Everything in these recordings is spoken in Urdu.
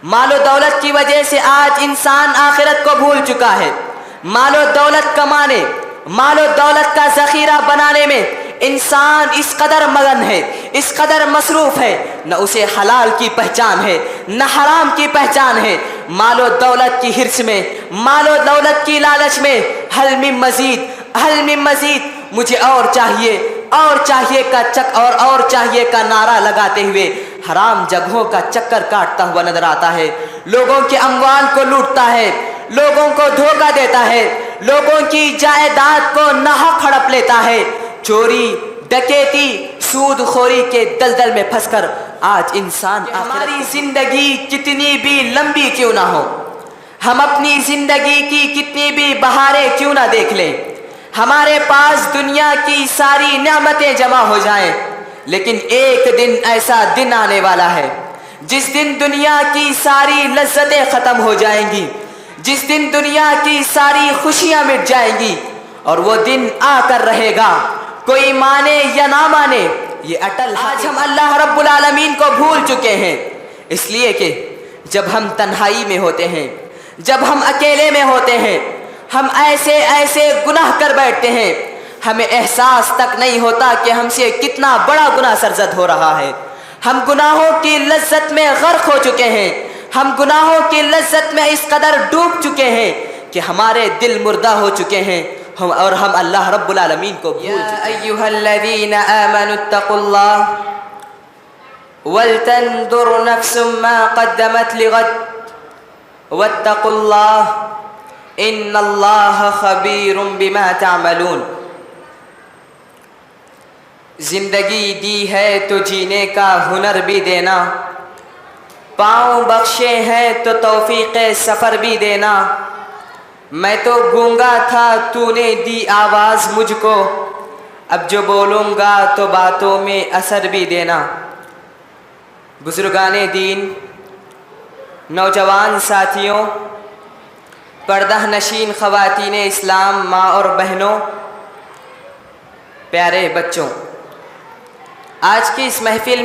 مال و دولت کی وجہ سے آج انسان آخرت کو بھول چکا ہے۔ مال و دولت کمانے، مال و دولت کا ذخیرہ بنانے میں انسان اس قدر مگن ہے، اس قدر مصروف ہے، نہ اسے حلال کی پہچان ہے نہ حرام کی پہچان ہے۔ مال و دولت کی حرص میں، مال و دولت کی لالچ میں حل من مزید، حل من مزید، مجھے اور چاہیے اور چاہیے کا نعرہ لگاتے ہوئے حرام جگہوں کا چکر کاٹتا ہوا نظر آتا ہے۔ لوگوں کے اموال کو لوٹتا ہے، لوگوں کو دھوکہ دیتا ہے، لوگوں کی جائیداد کو ناحق ہڑپ لیتا ہے۔ چوری، ڈکیتی، سود خوری کے دلدل میں پھنس کر آج انسان ہماری زندگی کتنی بھی لمبی کیوں نہ ہو، ہم اپنی زندگی کی کتنی بھی بہاریں کیوں نہ دیکھ لیں، ہمارے پاس دنیا کی ساری نعمتیں جمع ہو جائیں، لیکن ایک دن ایسا دن آنے والا ہے جس دن دنیا کی ساری لذتیں ختم ہو جائیں گی، جس دن دنیا کی ساری خوشیاں مٹ جائیں گی، اور وہ دن آ کر رہے گا، کوئی مانے یا نہ مانے یہ اٹل۔ آج ہم اللہ رب العالمین کو بھول چکے ہیں، اس لیے کہ جب ہم تنہائی میں ہوتے ہیں، جب ہم اکیلے میں ہوتے ہیں، ہم ایسے گناہ کر بیٹھتے ہیں، ہمیں احساس تک نہیں ہوتا کہ ہم سے کتنا بڑا گناہ سرزد ہو رہا ہے۔ ہم گناہوں کی لذت میں غرق ہو چکے ہیں، ہم گناہوں کی لذت میں اس قدر ڈوب چکے ہیں کہ ہمارے دل مردہ ہو چکے ہیں، اور ہم اللہ رب العالمین کو بھول چکے ہیں۔ یا ایھا الذین آمنوا اتقوا اللہ ولتنظر نفس ما قدمت لغد واتقوا اللہ ان اللہ خبیر بما تعملون۔ زندگی دی ہے تو جینے کا ہنر بھی دینا، پاؤں بخشے ہیں تو توفیق سفر بھی دینا، میں تو گونگا تھا تو نے دی آواز مجھ کو، اب جو بولوں گا تو باتوں میں اثر بھی دینا۔ بزرگان دین، نوجوان ساتھیوں، پردہ نشین خواتین اسلام، ماں اور بہنوں، پیارے بچوں، آج کی اس محفل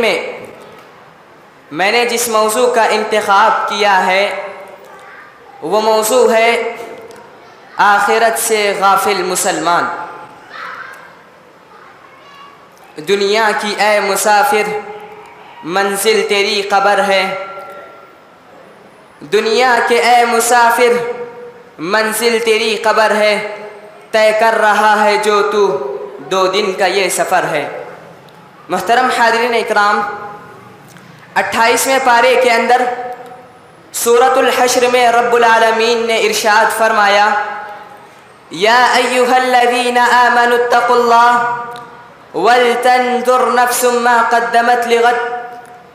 میں نے جس موضوع کا انتخاب کیا ہے وہ موضوع ہے آخرت سے غافل مسلمان۔ دنیا کی اے مسافر منزل تیری قبر ہے، دنیا کے اے مسافر منزل تیری قبر ہے، طے کر رہا ہے جو تو 2 دن کا یہ سفر ہے۔ محترم حاضرین اکرام، 28ویں پارے کے اندر سورۃ الحشر میں رب العالمین نے ارشاد فرمایا، یا ایھا الذین آمنوا اتقوا اللہ ولتنظر نفس ما قدمت لغد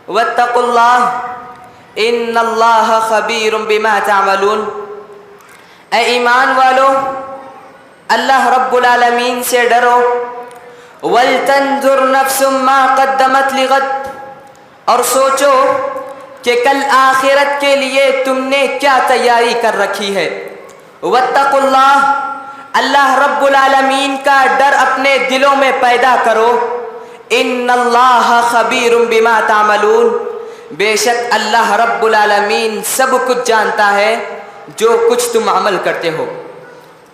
واتقوا اللہ ان اللہ خبیر بما تعملون۔ اے ایمان والو، اللہ رب العالمین سے ڈرو، وَلْتَنْظُرْ نَفْسٌ مَا قَدَّمَتْ لِغَدٍ، اور سوچو کہ کل آخرت کے لیے تم نے کیا تیاری کر رکھی ہے۔ وَاتَّقُوا اللَّهَ، اللہ رب العالمین کا ڈر اپنے دلوں میں پیدا کرو۔ إِنَّ اللَّهَ خَبِيرٌ بِمَا تَعْمَلُونَ، بے شک اللہ رب العالمین سب کچھ جانتا ہے جو کچھ تم عمل کرتے ہو۔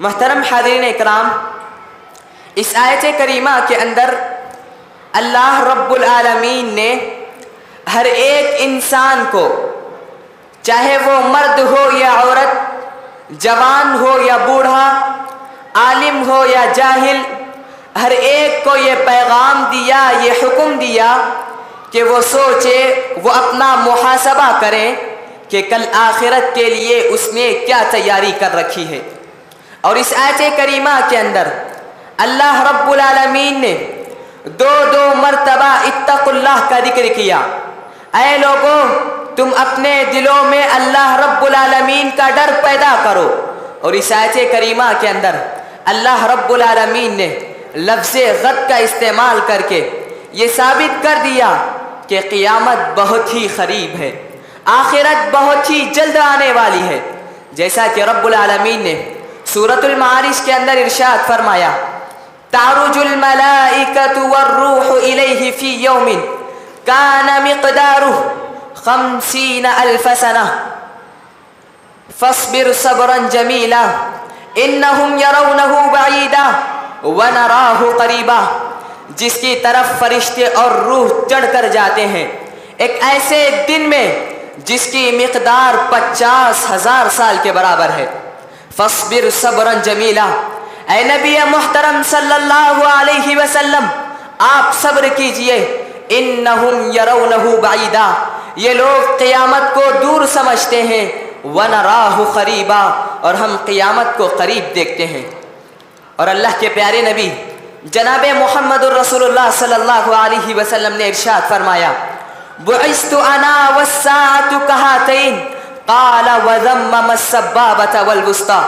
محترم حاضرین اکرام، اس آیت کریمہ کے اندر اللہ رب العالمین نے ہر ایک انسان کو، چاہے وہ مرد ہو یا عورت، جوان ہو یا بوڑھا، عالم ہو یا جاہل، ہر ایک کو یہ پیغام دیا، یہ حکم دیا کہ وہ سوچے، وہ اپنا محاسبہ کرے کہ کل آخرت کے لیے اس نے کیا تیاری کر رکھی ہے۔ اور اس آیت کریمہ کے اندر اللہ رب العالمین نے 2 مرتبہ اتقوا اللہ کا ذکر کیا۔ اے لوگو، تم اپنے دلوں میں اللہ رب العالمین کا ڈر پیدا کرو۔ اور اس آیت کریمہ کے اندر اللہ رب العالمین نے لفظ غد کا استعمال کر کے یہ ثابت کر دیا کہ قیامت بہت ہی قریب ہے، آخرت بہت ہی جلد آنے والی ہے، جیسا کہ رب العالمین نے سورۃ المعارج کے اندر ارشاد فرمایا، تعرج الملائکۃ والروح الیہ فی یوم کان مقدارہ 50 ألف سنة فاصبر صبرا جميلا إنهم يرونه بعيدا ونراه قريبا، جس کی طرف فرشتے اور روح چڑھ کر جاتے ہیں ایک ایسے دن میں جس کی مقدار 50,000 سال کے برابر ہے۔ فاصبر صبرا جمیلا، اے نبی محترم صلی اللہ علیہ وسلم آپ صبر کیجئے۔ انہم یرونہ بعیدا، یہ لوگ قیامت کو دور سمجھتے ہیں، ونراہ قریبا، اور ہم قیامت کو قریب دیکھتے ہیں۔ اور اللہ کے پیارے نبی جناب محمد الرسول اللہ صلی اللہ علیہ وسلم نے ارشاد فرمایا، بعثت انا والساعۃ کہاتین قال وذمم السبابۃ والوسطی۔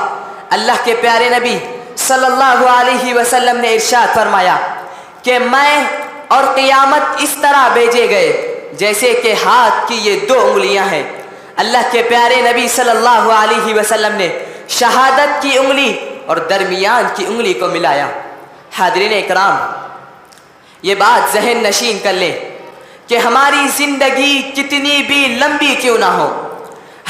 اللہ کے پیارے نبی صلی اللہ علیہ وسلم نے ارشاد فرمایا کہ میں اور قیامت اس طرح بھیجے گئے جیسے کہ ہاتھ کی یہ 2 انگلیاں ہیں۔ اللہ کے پیارے نبی صلی اللہ علیہ وسلم نے شہادت کی انگلی اور درمیان کی انگلی کو ملایا۔ حاضرین اکرام، یہ بات ذہن نشین کر لیں کہ ہماری زندگی کتنی بھی لمبی کیوں نہ ہو،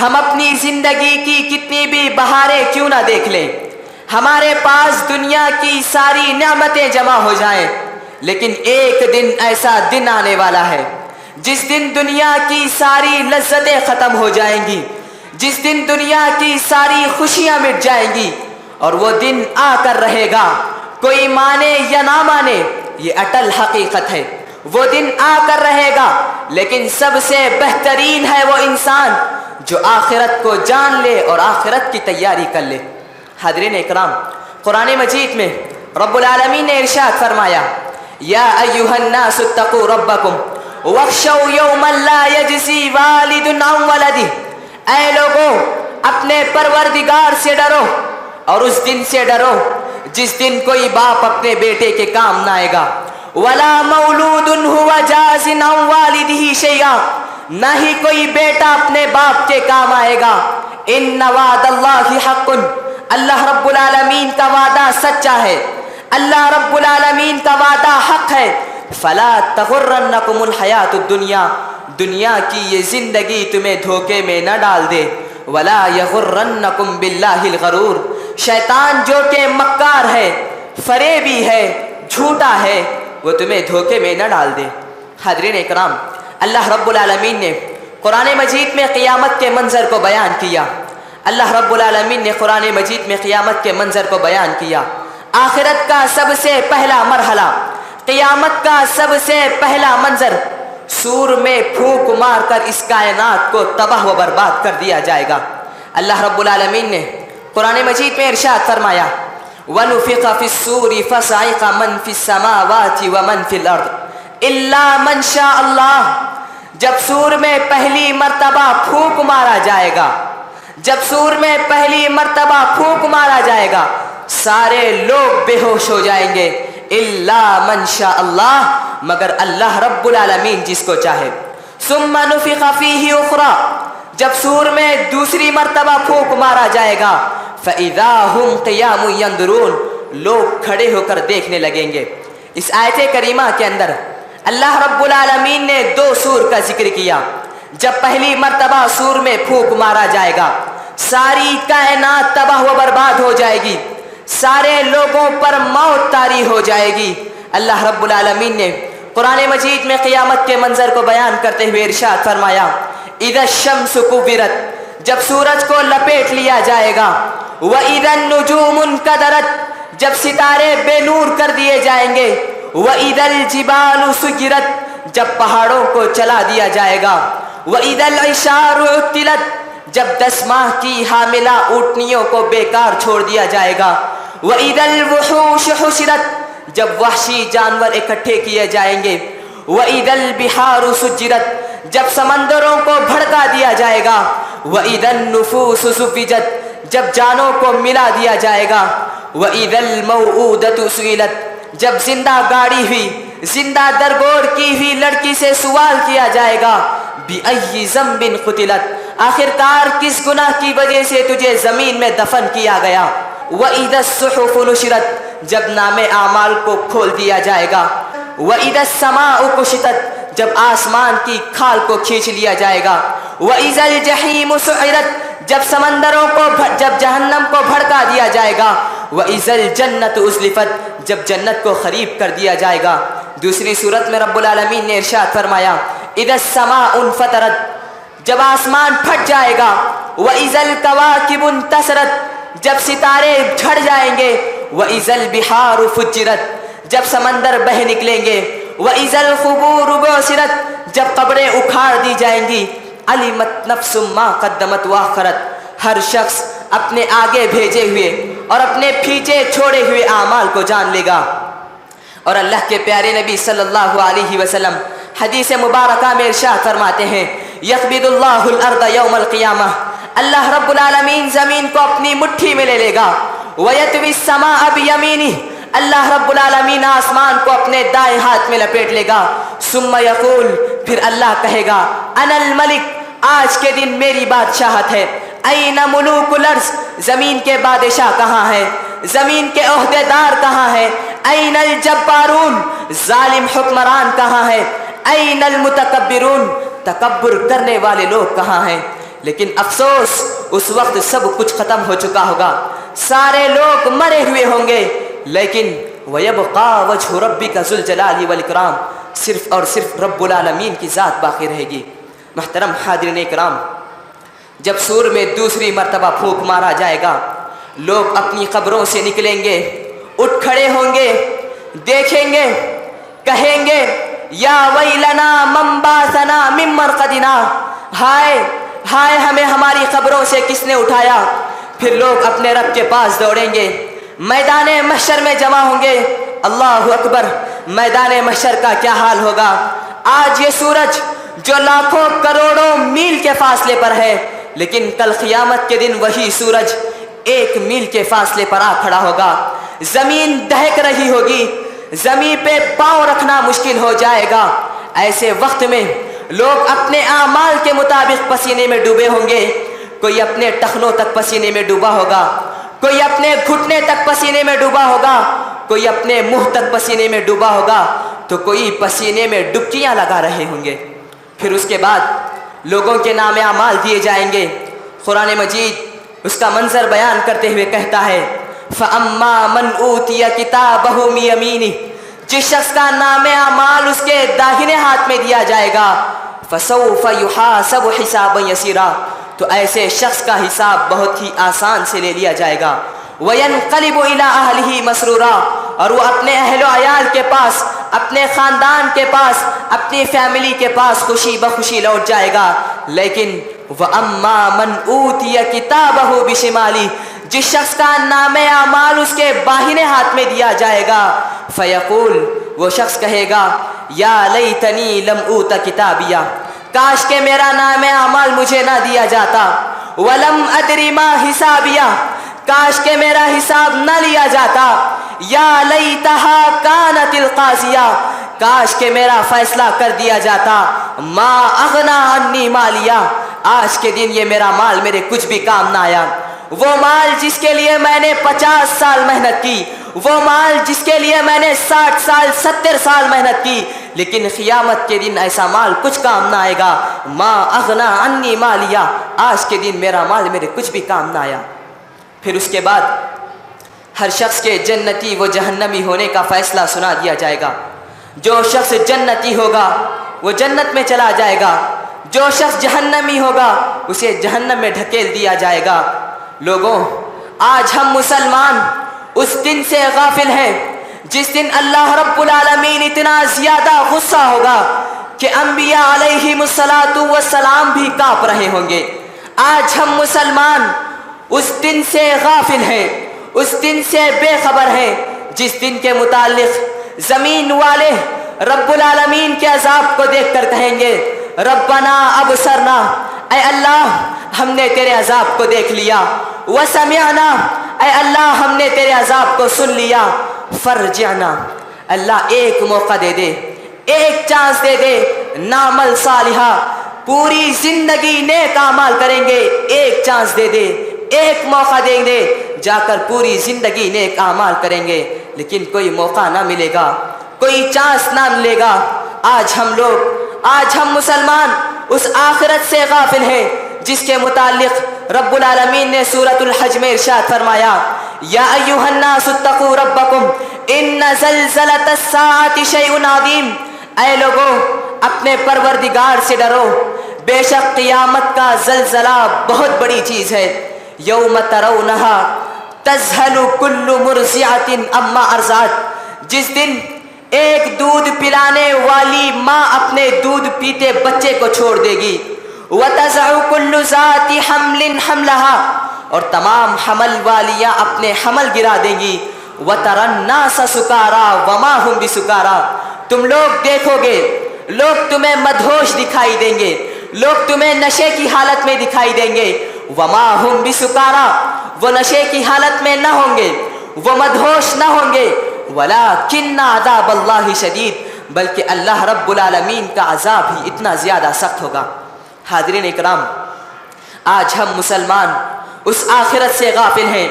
ہم اپنی زندگی کی کتنی بھی بہاریں کیوں نہ دیکھ لیں، ہمارے پاس دنیا کی ساری نعمتیں جمع ہو جائیں، لیکن ایک دن ایسا دن آنے والا ہے جس دن دنیا کی ساری لذتیں ختم ہو جائیں گی، جس دن دنیا کی ساری خوشیاں مٹ جائیں گی، اور وہ دن آ کر رہے گا، کوئی مانے یا نہ مانے یہ اٹل حقیقت ہے۔ وہ دن آ کر رہے گا، لیکن سب سے بہترین ہے وہ انسان جو آخرت کو جان لے اور آخرت کی تیاری کر لے۔ حاضرین اکرام، قرآن مجید میں رب العالمین نے ارشاد فرمایا، یا ایھا الناس اتقوا ربکم واخشوا یوما لا یجزی والد عن ولدہ، اے لوگو اپنے پروردگار سے ڈرو اور اس دن سے ڈرو جس دن کوئی باپ اپنے بیٹے کے کام نہ آئے گا، ولا مولود هو جاز عن والدہ شیئا، نہ ہی کوئی بیٹا اپنے باپ کے کام آئے گا۔ ان وعد اللہ حق، اللہ رب العالمین کا وعدہ سچا ہے، اللہ رب العالمین کا وعدہ حق ہے۔ فلا تغرنکم الحیات الدنیا، دنیا کی یہ زندگی تمہیں دھوکے میں نہ ڈال دے، ولا یغرنکم باللہ الغرور، شیطان جو کہ مکار ہے، فریبی ہے، جھوٹا ہے، وہ تمہیں دھوکے میں نہ ڈال دے۔ حاضرین اکرام، اللہ رب العالمین نے قرآن مجید میں قیامت کے منظر کو بیان کیا، اللہ رب العالمین نے قرآن مجید میں قیامت کے منظر کو بیان کیا۔ آخرت کا سب سے پہلا مرحلہ، قیامت کا سب سے پہلا منظر، سور میں پھونک مار کر اس کائنات کو تباہ و برباد کر دیا جائے گا۔ اللہ رب العالمین نے قرآن مجید میں ارشاد فرمایا، وَنُفِخَ فِي الصُّورِ فَصَعِقَ مَنْ فِي السَّمَاوَاتِ وَمَنْ فِي الْأَرْضِ إِلَّا مَنْ شَاءَ اللَّهُ، جب سور میں پہلی مرتبہ پھونک مارا جائے گا، جب سور میں پہلی مرتبہ پھونک مارا جائے گا، سارے لوگ بے ہوش ہو جائیں گے، الا من شاء اللہ، مگر اللہ رب العالمین جس کو چاہے۔ ثم نفخ فیہ اخری، جب سور میں دوسری مرتبہ پھونک مارا جائے گا، فاذا هم قیام ینظرون، لوگ کھڑے ہو کر دیکھنے لگیں گے۔ اس آیت کریمہ کے اندر اللہ رب العالمین نے 2 سور کا ذکر کیا۔ جب پہلی مرتبہ سور میں پھونک مارا جائے گا، ساری کائنات تباہ و برباد ہو جائے گی، سارے لوگوں پر موت طاری ہو جائے گی۔ اللہ رب العالمین نے قرآن مجید میں قیامت کے منظر کو بیان کرتے ہوئے ارشاد فرمایا، اذا الشمس کورت، جب سورج کو لپیٹ لیا جائے گا، وَإِذَا النُّجُومُ انْكَدَرَتْ، جب ستارے بے نور کر دیے جائیں گے، وَإِذَا الْجِبَالُ سُجِّرَتْ، جب پہاڑوں کو چلا دیا جائے گا، وَإِذَا الْعِشَارُ عُطِّلَتْ، جب 10 ماہ کی حاملہ اونٹنیوں کو بیکار چھوڑ دیا جائے گا، وَإِذَا الْوُحُوشُ حُشِرَتْ، جب وحشی جانور اکٹھے کیے جائیں گے، وَإِذَا الْبِحَارُ سُجِّرَتْ، جب سمندروں کو بھڑکا دیا جائے گا، وَإِذَا النُّفُوسُ زُوِّجَتْ، جب جانوں کو ملا دیا جائے گا، وَإِذَا الْمَوْءُودَةُ سُئِلَتْ، جب زندہ گاڑی ہوئی، زندہ درگور کی ہوئی لڑکی سے سوال کیا جائے گا، بِأَيِّ ذَنبٍ قُتِلَتْ، آخرکار کس گناہ کی وجہ سے تجھے زمین میں دفن کیا گیا، وَإِذَا الصُّحُفُ نُشِرَتْ، جب نامِ اعمال کو کھول دیا جائے گا، وَإِذَا السَّمَاءُ كُشِطَتْ، جب آسمان کی کھال کو کھینچ لیا جائے گا، وَإِذَا الْجَحِيمُ سُعِرَتْ جب سمندروں کو جب جہنم کو بھڑکا دیا جائے گا، وَإِذَا الْجَنَّةُ أُزْلِفَتْ جب جنت کو قریب کر دیا جائے گا۔ دوسری صورت میں رب العالمین نے ارشاد فرمایا اِذَا السَّمَاءُ انْفَطَرَتْ جب آسمان پھٹ جائے گا، وَإِذَا الْكَوَاكِبُ انْتَثَرَتْ جب ستارے جھڑ جائیں گے، وَإِذَا الْبِحَارُ فُجِّرَتْ جب سمندر بہہ نکلیں گے، وَإِذَا الْقُبُورُ بُعْثِرَتْ جب قبریں اکھاڑ دی جائیں گی، عَلِمَتْ نَفْسٌ مَّا قَدَّمَتْ وَأَخَّرَتْ ہر شخص اپنے آگے بھیجے ہوئے اور اپنے پیچھے چھوڑے ہوئے اعمال کو جان لے گا۔ اور اللہ کے پیارے نبی صلی اللہ علیہ وسلم حدیث مبارکہ میں ارشاد فرماتے ہیں یقبض اللہ الارض یوم القیامہ اللہ رب العالمین زمین کو اپنی مٹھی میں لے لے گا، ویطوی السماء بیمینہ اللہ رب العالمین آسمان کو اپنے دائیں ہاتھ میں لپیٹ لے گا، ثم یقول پھر اللہ کہے گا انا الملک آج کے دن میری بادشاہت ہے، این ملوک الارض زمین کے بادشاہ کہاں ہیں، زمین کے عہدیدار کہاں ہیں، این الجبارون ظالم حکمران کہاں ہیں، این المتکبرون تکبر کرنے والے لوگ کہاں ہیں۔ لیکن افسوس اس وقت سب کچھ ختم ہو چکا ہوگا، سارے لوگ مرے ہوئے ہوں گے، لیکن وَيَبْقَى وَجْهُ رَبِّكَ ذُو الْجَلَالِ وَالْإِكْرَامِ صرف اور صرف رب العالمین کی ذات باقی رہے گی۔ محترم حاضرین اکرام، جب سور میں دوسری مرتبہ پھونک مارا جائے گا، لوگ اپنی قبروں سے نکلیں گے، اٹھ کھڑے ہوں گے، دیکھیں گے، کہیں گے یا ویلنا من بعثنا من مرقدنا ہائے ہائے ہمیں ہماری قبروں سے کس نے اٹھایا۔ پھر لوگ اپنے رب کے پاس دوڑیں گے، میدان محشر میں جمع ہوں گے۔ اللہ اکبر، میدان محشر کا کیا حال ہوگا۔ آج یہ سورج جو لاکھوں کروڑوں میل کے فاصلے پر ہے، لیکن کل قیامت کے دن وہی سورج 1 میل کے فاصلے پر آ کھڑا ہوگا۔ زمین دہک رہی ہوگی، زمین پہ پاؤں رکھنا مشکل ہو جائے گا۔ ایسے وقت میں لوگ اپنے اعمال کے مطابق پسینے میں ڈوبے ہوں گے، کوئی اپنے ٹخنوں تک پسینے میں ڈوبا ہوگا، کوئی اپنے گھٹنے تک پسینے میں ڈوبا ہوگا، کوئی اپنے منہ تک پسینے میں ڈوبا ہوگا، تو کوئی پسینے میں ڈبکیاں لگا رہے ہوں گے۔ پھر اس کے بعد لوگوں کے نام اعمال دیے جائیں گے۔ قرآن مجید اس کا منظر بیان کرتے ہوئے کہتا ہے فَأَمَّا مَنْ أُوتِيَ كِتَابَهُ بِيَمِينِهِ جس شخص کا نام اعمال اس کے داہنے ہاتھ میں دیا جائے گا، فَسَوْفَ يُحَاسَبُ حِسَابًا يَسِيرًا تو ایسے شخص کا حساب بہت ہی آسان سے لے لیا جائے گا۔ وَيَنْقَلِبُ إِلَىٰ أَهْلِهِ مَسْرُورًا اور وہ اپنے اہل و عیال کے پاس، اپنے خاندان کے پاس، اپنی فیملی کے پاس خوشی بخوشی لوٹ جائے گا۔ لیکن وَأَمَّا مَنْ أُوتِيَ كِتَابَهُ بِشِمَالِهِ جس شخص کا نام اعمال اس کے باہنے ہاتھ میں دیا جائے گا، فیقول وہ شخص کہے گا یا لیتنی لم اوت کتابیہ کاش کہ میرا نام اعمال مجھے نہ دیا جاتا، ولم ادری ما حسابیہ کاش کہ میرا حساب نہ لیا جاتا، یا لیتہا کانت القاضیہ کاش کہ میرا فیصلہ کر دیا جاتا، ما اغنا عنی مالیہ آج کے دن یہ میرا مال میرے کچھ بھی کام نہ آیا۔ وہ مال جس کے لیے میں نے 50 سال محنت کی، وہ مال جس کے لیے میں نے 60 سال 70 سال محنت کی، لیکن قیامت کے دن ایسا مال کچھ کام نہ آئے گا، ما اغنا عنی مالیہ آج کے دن میرا مال میرے کچھ بھی کام نہ آیا۔ پھر اس کے بعد ہر شخص کے جنتی و جہنمی ہونے کا فیصلہ سنا دیا جائے گا۔ جو شخص جنتی ہوگا وہ جنت میں چلا جائے گا، جو شخص جہنمی ہوگا اسے جہنم میں ڈھکیل دیا جائے گا۔ لوگوں، آج ہم مسلمان اس دن سے غافل ہیں جس دن اللہ رب العالمین اتنا زیادہ غصہ ہوگا کہ انبیاء علیہم السلام بھی کانپ رہے ہوں گے۔ آج ہم مسلمان اس دن سے غافل ہیں، اس دن سے بے خبر ہیں جس دن کے متعلق زمین والے رب العالمین کے عذاب کو دیکھ کر کہیں گے ربنا ابصرنا اے اللہ ہم نے تیرے عذاب کو دیکھ لیا، وسمعنا اے اللہ ہم نے تیرے عذاب کو سن لیا، فرجعنا اللہ ایک موقع دے دے، ایک چانس دے دے، نعمل صالحہ پوری زندگی نیک اعمال کریں گے، ایک چانس دے دے، ایک موقع دیں گے، جا کر پوری زندگی نیک اعمال کریں گے، لیکن کوئی موقع نہ ملے گا، کوئی چانس نہ ملے گا۔ آج ہم لوگ آج ہم مسلمان اس آخرت سے غافل ہیں جس کے متعلق رب العالمین نے سورۃ الحج میں ارشاد فرمایا، یا ایھا الناس اتقوا ربکم ان زلزلۃ الساعۃ شیء عظیم، اے لوگو اپنے پروردگار سے ڈرو، بے شک قیامت کا زلزلہ بہت بڑی چیز ہے۔ یوم ترونہا تذہل کل مرضعۃ عما ارضعت، جس دن ایک دودھ پلانے والی ماں اپنے دودھ پیتے بچے کو چھوڑ دے گی، وتضع کل ذات حمل حملها، اور تمام حمل والیاں اپنے حمل گرا دیں گی، وتری الناس سکارا وما هم بسکارا، تم لوگ دیکھو گے لوگ تمہیں مدہوش دکھائی دیں گے، لوگ تمہیں نشے کی حالت میں دکھائی دیں گے، وما هم بسکارا، وہ نشے کی حالت میں نہ ہوں گے، وہ مدہوش نہ ہوں گے، ولیکن عذاب اللہ شدید، بلکہ اللہ رب العالمین کا عذاب ہی اتنا زیادہ سخت ہوگا۔ حاضرین اکرام، آج ہم مسلمان اس آخرت سے غافل ہیں،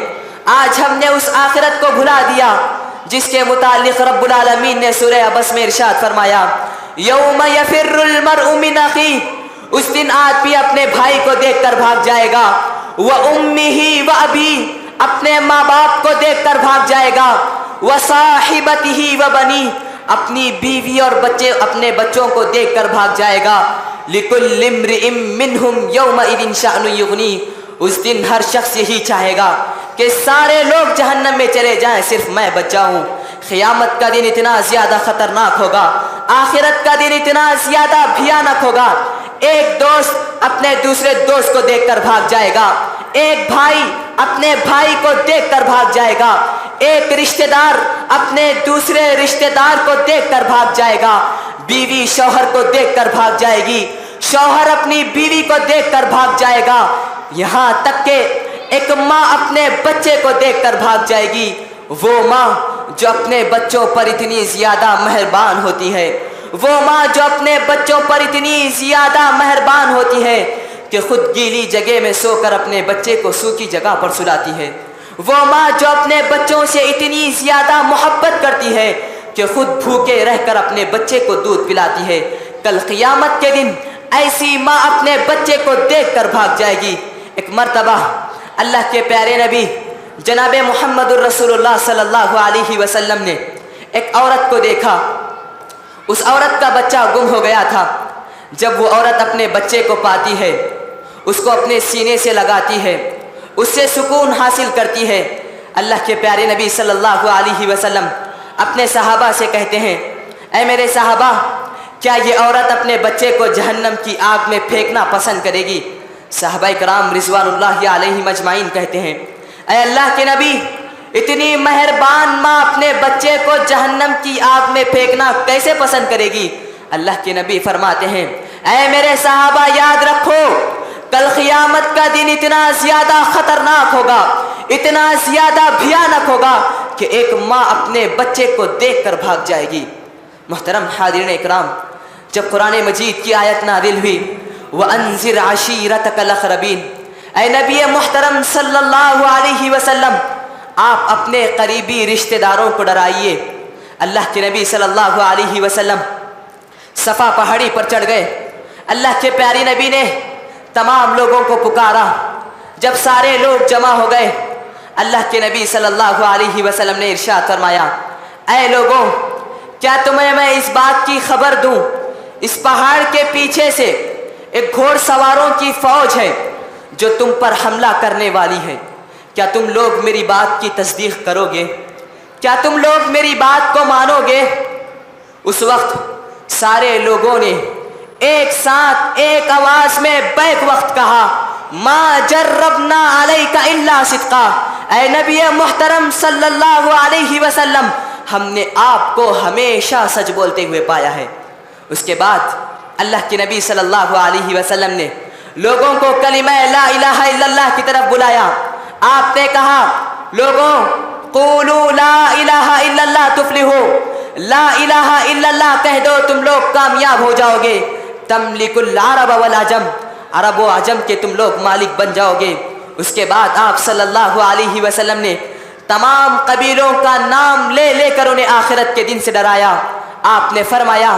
آج ہم نے اس آخرت کو بھلا دیا جس کے متعلق رب العالمین نے سورہ عبس میں ارشاد فرمایا، یوم یفر المرء من اخیہ، اس دن آدمی اپنے بھائی کو دیکھ کر بھاگ جائے گا، وامہ وابیہ، اپنے ماں باپ کو دیکھ کر بھاگ جائے گا، وصاحبتہ وبنیہ، اپنی بیوی اور بچے اپنے بچوں کو دیکھ کر بھاگ جائے گا، لکل امرئ منہم یومئذ شأن یغنیہ، اس دن ہر شخص یہی چاہے گا کہ سارے لوگ جہنم میں چلے جائیں، صرف میں بچ جاؤں۔ قیامت کا دن اتنا زیادہ خطرناک ہوگا، آخرت کا دن اتنا زیادہ بھیانک ہوگا، ایک دوست اپنے دوسرے دوست کو دیکھ کر بھاگ جائے گا، ایک بھائی اپنے بھائی کو دیکھ کر بھاگ جائے گا، ایک رشتہ دار اپنے دوسرے رشتہ دار کو دیکھ کر بھاگ جائے گا، بیوی شوہر کو دیکھ کر بھاگ جائے گی، شوہر اپنی بیوی کو دیکھ کر بھاگ جائے گا، یہاں تک کہ ایک ماں اپنے بچے کو دیکھ کر بھاگ جائے گی، وہ ماں جو اپنے بچوں پر اتنی زیادہ مہربان ہوتی ہے، وہ ماں جو اپنے بچوں پر اتنی زیادہ مہربان ہوتی ہے کہ خود گیلی جگہ میں سو کر اپنے بچے کو سوکھی جگہ پر سلاتی ہے، وہ ماں جو اپنے بچوں سے اتنی زیادہ محبت کرتی ہے کہ خود بھوکے رہ کر اپنے بچے کو دودھ پلاتی ہے، کل قیامت کے دن ایسی ماں اپنے بچے کو دیکھ کر بھاگ جائے گی۔ ایک مرتبہ اللہ کے پیارے نبی جناب محمد الرسول اللہ صلی اللہ علیہ وسلم نے ایک عورت کو دیکھا، اس عورت کا بچہ گم ہو گیا تھا، جب وہ عورت اپنے بچے کو پاتی ہے، اس کو اپنے سینے سے لگاتی ہے، اس سے سکون حاصل کرتی ہے، اللہ کے پیارے نبی صلی اللہ علیہ وسلم اپنے صحابہ سے کہتے ہیں، اے میرے صحابہ، کیا یہ عورت اپنے بچے کو جہنم کی آگ میں پھینکنا پسند کرے گی؟ صحابہ کرام رضوان اللہ علیہم اجمعین کہتے ہیں، اے اللہ کے نبی، اتنی مہربان ماں اپنے بچے کو جہنم کی آگ میں پھینکنا کیسے پسند کرے گی؟ اللہ کے نبی فرماتے ہیں، اے میرے صحابہ، یاد رکھو کل قیامت کا دن اتنا زیادہ خطرناک ہوگا، اتنا زیادہ بھیانک ہوگا کہ ایک ماں اپنے بچے کو دیکھ کر بھاگ جائے گی۔ محترم حاضرین اکرام، جب قرآن مجید کی آیت نازل ہوئی، وَأَنذِرْ عَشِيرَتَكَ الْأَقْرَبِينَ، اے نبی محترم صلی اللہ علیہ وسلم، آپ اپنے قریبی رشتہ داروں کو ڈرائیے۔ اللہ کے نبی صلی اللہ علیہ وسلم صفا پہاڑی پر چڑھ گئے، اللہ کے پیارے نبی نے تمام لوگوں کو پکارا، جب سارے لوگ جمع ہو گئے، اللہ کے نبی صلی اللہ علیہ وسلم نے ارشاد فرمایا، اے لوگوں، کیا تمہیں میں اس بات کی خبر دوں، اس پہاڑ کے پیچھے سے ایک گھوڑ سواروں کی فوج ہے جو تم پر حملہ کرنے والی ہے، کیا تم لوگ میری بات کی تصدیق کرو گے؟ کیا تم لوگ میری بات کو مانو گے؟ اس وقت سارے لوگوں نے ایک ساتھ ایک آواز میں بیک وقت کہا، ما جربنا علیک الا صدقا، اے نبی محترم صلی اللہ علیہ وسلم، ہم نے آپ کو ہمیشہ سچ بولتے ہوئے پایا ہے۔ اس کے بعد اللہ کے نبی صلی اللہ علیہ وسلم نے لوگوں کو کلمہ لا الہ الا اللہ کی طرف بلایا، آپ نے کہا، لوگوں قولوا لا الہ الا اللہ تفلحوا، لا الہ الا اللہ کہہ دو تم لوگ کامیاب ہو جاؤ گے، تملک العرب والعجم، عرب و عجم کے تم لوگ مالک بن جاؤ گے۔ اس کے بعد آپ صلی اللہ علیہ وسلم نے تمام قبیلوں کا نام لے لے کر انہیں آخرت کے دن سے ڈرایا۔ آپ نے فرمایا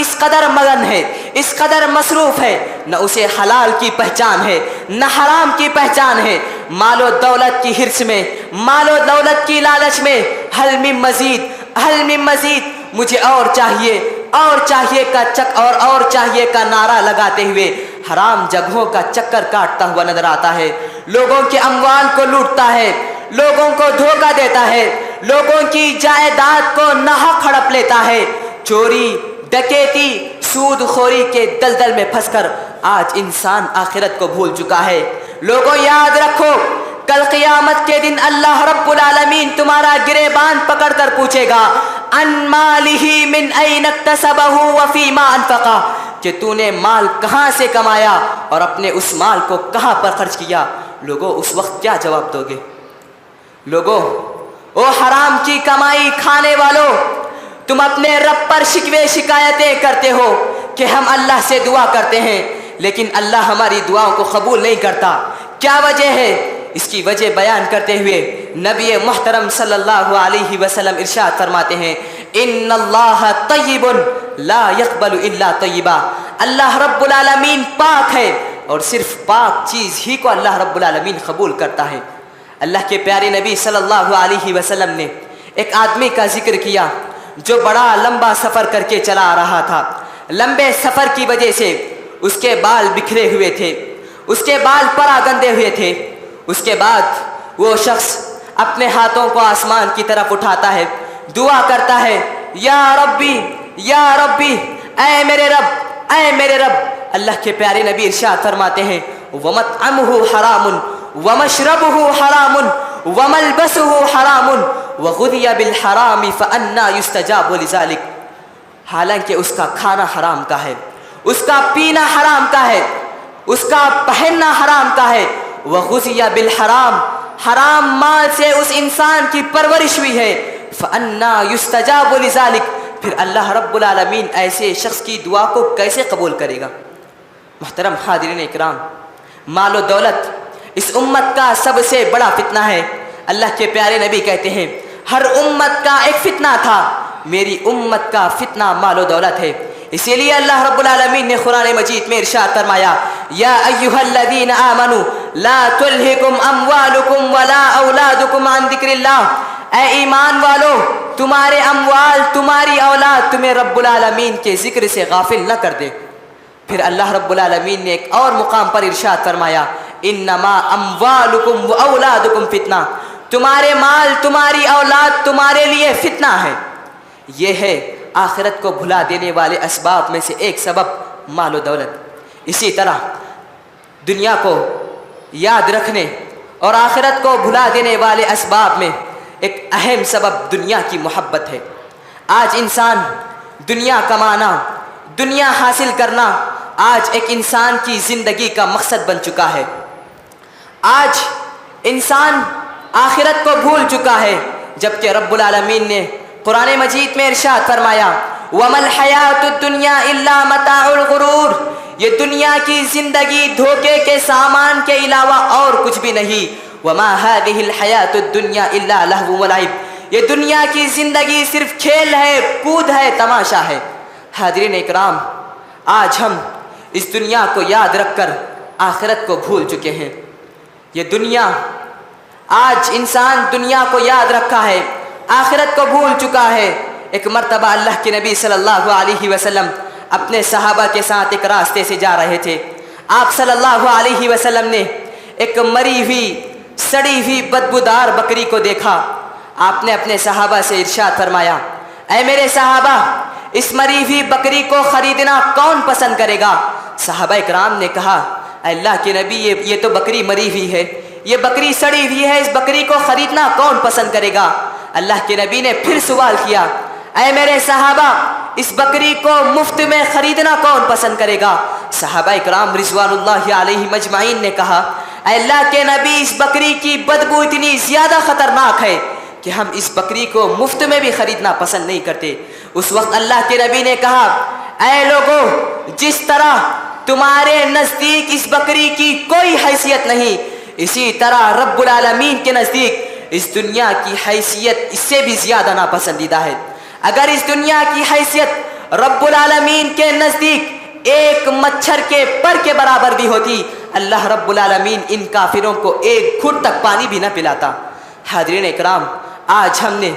اس قدر مگن ہے، اس قدر مصروف ہے، نہ اسے حلال کی پہچان ہے نہ حرام کی پہچان ہے، مال و دولت کی حرص میں، مال و دولت کی لالچ میں، حل من مزید، حل من مزید، مجھے اور چاہیے، اور چاہیے کا اور چاہیے کا نعرہ لگاتے ہوئے حرام جگہوں کا چکر کاٹتا ہوا نظر آتا ہے، لوگوں کے اموال کو لوٹتا ہے، لوگوں کو دھوکہ دیتا ہے، لوگوں کی جائیداد کو ناحق ہڑپ لیتا ہے، چوری، ڈکیتی، سود خوری کے دلدل میں پھنس کر آج انسان آخرت کو بھول چکا ہے۔ لوگوں یاد رکھو، کل قیامت کے دن اللہ رب العالمین تمہارا گریبان پکڑ کر پوچھے گا ان مالہ من این اکتسبہ وفیما انفقہ، کہ تو نے مال کہاں سے کمایا اور اپنے اس مال کو کہاں پر خرچ کیا۔ لوگوں اس وقت کیا جواب دو گے؟ لوگوں، او حرام کی کمائی کھانے والوں، تم اپنے رب پر شکوے شکایتیں کرتے ہو کہ ہم اللہ سے دعا کرتے ہیں لیکن اللہ ہماری دعاؤں کو قبول نہیں کرتا، کیا وجہ ہے؟ اس کی وجہ بیان کرتے ہوئے نبی محترم صلی اللہ علیہ وسلم ارشاد فرماتے ہیں ان اللہ طیب لا يقبل الا طیبا، اللہ رب العالمین پاک ہے اور صرف پاک چیز ہی کو اللہ رب العالمین قبول کرتا ہے۔ اللہ کے پیارے نبی صلی اللہ علیہ وسلم نے ایک آدمی کا ذکر کیا جو بڑا لمبا سفر کر کے چلا آ رہا تھا، لمبے سفر کی وجہ سے اس کے بال بکھرے ہوئے تھے، اس کے بال پرا گندے ہوئے تھے۔ اس کے بعد وہ شخص اپنے ہاتھوں کو آسمان کی طرف اٹھاتا ہے، دعا کرتا ہے یا ربی یا ربی، اے میرے رب، اے میرے رب۔ اللہ کے پیارے نبی ارشاد فرماتے ہیں وَمَطْعَمُهُ حَرَامٌ وَمَشْرَبُهُ حَرَامٌ وَمَلْبَسُهُ حَرَامٌ وَغُذِيَ بِالْحَرَامِ فَأَنَّى يُسْتَجَابُ لِذَلِكَ، حالانکہ اس کا کھانا حرام کا ہے، اس کا پینا حرام کا ہے، اس کا پہننا حرام کا ہے، وَغُذِيَ بِالْحَرَامِ، حرام مال سے اس انسان کی پرورش ہوئی ہے، فَأَنَّى يُسْتَجَابُ لِذَلِكَ، پھر اللہ رب العالمین ایسے شخص کی دعا کو کیسے قبول کرے گا؟ محترم حاضرین اکرام، مال و دولت اس امت کا سب سے بڑا فتنہ ہے۔ اللہ کے پیارے نبی کہتے ہیں ہر امت کا ایک فتنہ تھا، میری امت کا فتنہ مال و دولت ہے۔ اسی لیے اللہ رب العالمین نے قرآن مجید میں ارشاد فرمایا یا ایھا الذین آمنوا لا تلہکم اموالکم ولا اولادکم عن ذکر اللہ، اے ایمان والو، تمہارے اموال، تمہاری اولاد تمہیں رب العالمین کے ذکر سے غافل نہ کر دے۔ پھر اللہ رب العالمین نے ایک اور مقام پر ارشاد فرمایا انما اموالکم واولادکم فتنہ، تمہارے مال، تمہاری اولاد تمہارے لیے فتنہ ہے۔ یہ ہے آخرت کو بھلا دینے والے اسباب میں سے ایک سبب مال و دولت۔ اسی طرح دنیا کو یاد رکھنے اور آخرت کو بھلا دینے والے اسباب میں ایک اہم سبب دنیا کی محبت ہے۔ آج انسان دنیا کمانا، دنیا حاصل کرنا آج ایک انسان کی زندگی کا مقصد بن چکا ہے۔ آج انسان آخرت کو بھول چکا ہے، جبکہ رب العالمین نے قرآن مجید میں ارشاد فرمایا وَمَا الْحَيَاةُ الدُّنْيَا إِلَّا مَتَاعُ الْغُرُورِ، یہ دنیا کی زندگی دھوکے کے سامان کے علاوہ اور کچھ بھی نہیں۔ وَمَا هَذِهِ الْحَيَاةُ الدُّنْيَا إِلَّا لَهْوٌ وَلَعِبٌ، یہ دنیا کی زندگی صرف کھیل ہے، کود ہے، تماشا ہے۔ حاضرین اکرام، آج ہم اس دنیا کو یاد رکھ کر آخرت کو بھول چکے ہیں۔ یہ دنیا، آج انسان دنیا کو یاد رکھا ہے، آخرت کو بھول چکا ہے۔ ایک مرتبہ اللہ کے نبی صلی اللہ علیہ وسلم اپنے صحابہ کے ساتھ ایک راستے سے جا رہے تھے۔ آپ صلی اللہ علیہ وسلم نے ایک مری ہوئی، سڑی ہوئی بدبودار بکری کو دیکھا۔ آپ نے اپنے صحابہ سے ارشاد فرمایا اے میرے صحابہ، اس مری ہوئی بکری کو خریدنا کون پسند کرے گا؟ صحابہ اکرام نے کہا اے اللہ کے نبی، یہ تو بکری مری ہوئی ہے، یہ بکری سڑی ہوئی ہے، اس بکری کو خریدنا کون پسند کرے گا؟ اللہ کے نبی نے پھر سوال کیا اے میرے صحابہ، اس بکری کو مفت میں خریدنا کون پسند کرے گا؟ صحابہ اکرام رضوان اللہ علیہ مجمعین نے کہا اے اللہ کے نبی، اس بکری کی بدبو اتنی زیادہ خطرناک ہے کہ ہم اس بکری کو مفت میں بھی خریدنا پسند نہیں کرتے۔ اس وقت اللہ کے نبی نے کہا اے لوگو، جس طرح تمہارے نزدیک اس بکری کی کوئی حیثیت نہیں، اسی طرح رب العالمین کے نزدیک اس دنیا کی حیثیت اس سے بھی زیادہ ناپسندیدہ ہے۔ اگر اس دنیا کی حیثیت رب العالمین کے نزدیک ایک مچھر کے پر کے برابر بھی ہوتی، اللہ رب العالمین ان کافروں کو ایک گھٹ تک پانی بھی نہ پلاتا۔ حاضرین اکرام، آج ہم نے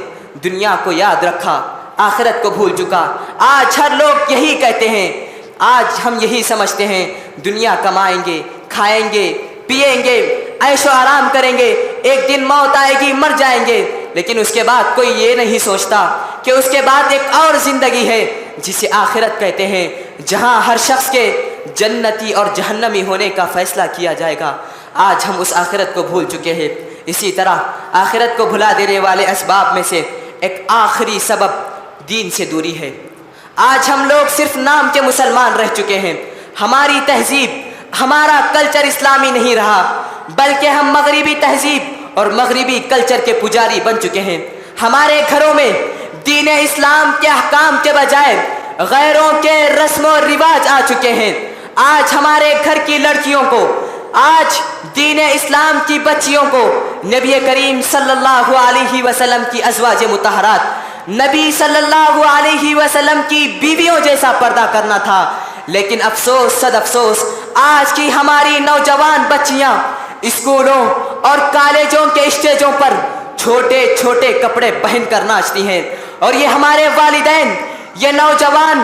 دنیا کو یاد رکھا، آخرت کو بھول چکا۔ آج ہر لوگ یہی کہتے ہیں، آج ہم یہی سمجھتے ہیں دنیا کمائیں گے، کھائیں گے، پیئیں گے، عیش و آرام کریں گے، ایک دن موت آئے گی، مر جائیں گے، لیکن اس کے بعد کوئی یہ نہیں سوچتا کہ اس کے بعد ایک اور زندگی ہے جسے آخرت کہتے ہیں، جہاں ہر شخص کے جنتی اور جہنمی ہونے کا فیصلہ کیا جائے گا۔ آج ہم اس آخرت کو بھول چکے ہیں۔ اسی طرح آخرت کو بھلا دینے والے اسباب میں سے ایک آخری سبب دین سے دوری ہے۔ آج ہم لوگ صرف نام کے مسلمان رہ چکے ہیں، ہماری تہذیب، ہمارا کلچر اسلامی نہیں رہا، بلکہ ہم مغربی تہذیب اور مغربی کلچر کے پجاری بن چکے ہیں۔ ہمارے گھروں میں دین اسلام کے احکام کے بجائے غیروں کے رسم و رواج آ چکے ہیں۔ آج ہمارے گھر کی لڑکیوں کو، آج دین اسلام کی بچیوں کو نبی کریم صلی اللہ علیہ وسلم کی ازواج مطہرات، نبی صلی اللہ علیہ وسلم کی بیویوں جیسا پردہ کرنا تھا، لیکن افسوس صد افسوس آج کی ہماری نوجوان بچیاں اسکولوں اور کالجوں کے اسٹیجوں پر چھوٹے چھوٹے کپڑے پہن کر ناچتی ہیں، اور یہ ہمارے والدین، یہ نوجوان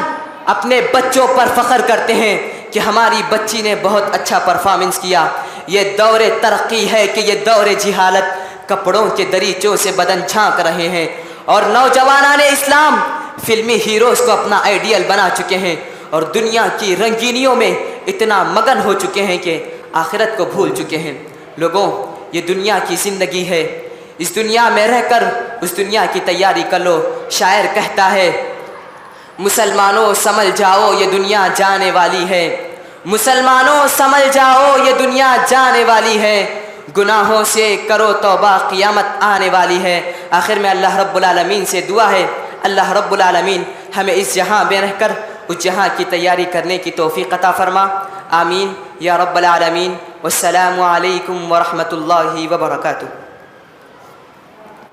اپنے بچوں پر فخر کرتے ہیں کہ ہماری بچی نے بہت اچھا پرفارمنس کیا۔ یہ دور ترقی ہے کہ یہ دور جہالت، کپڑوں کے دریچوں سے بدن جھانک رہے ہیں، اور نوجوانان اسلام فلمی ہیروز کو اپنا آئیڈیل بنا چکے ہیں اور دنیا کی رنگینیوں میں اتنا مگن ہو چکے ہیں کہ آخرت کو بھول چکے ہیں۔ لوگوں، یہ دنیا کی زندگی ہے، اس دنیا میں رہ کر اس دنیا کی تیاری کر لو۔ شاعر کہتا ہے، مسلمانوں سمجھ جاؤ یہ دنیا جانے والی ہے، مسلمانوں سمجھ جاؤ یہ دنیا جانے والی ہے، گناہوں سے کرو توبہ قیامت آنے والی ہے۔ آخر میں اللہ رب العالمین سے دعا ہے، اللہ رب العالمین ہمیں اس جہاں میں رہ کر اس جہاں کی تیاری کرنے کی توفیق عطا فرما، آمین یا رب العالمین۔ والسلام علیکم ورحمۃ اللہ وبرکاتہ۔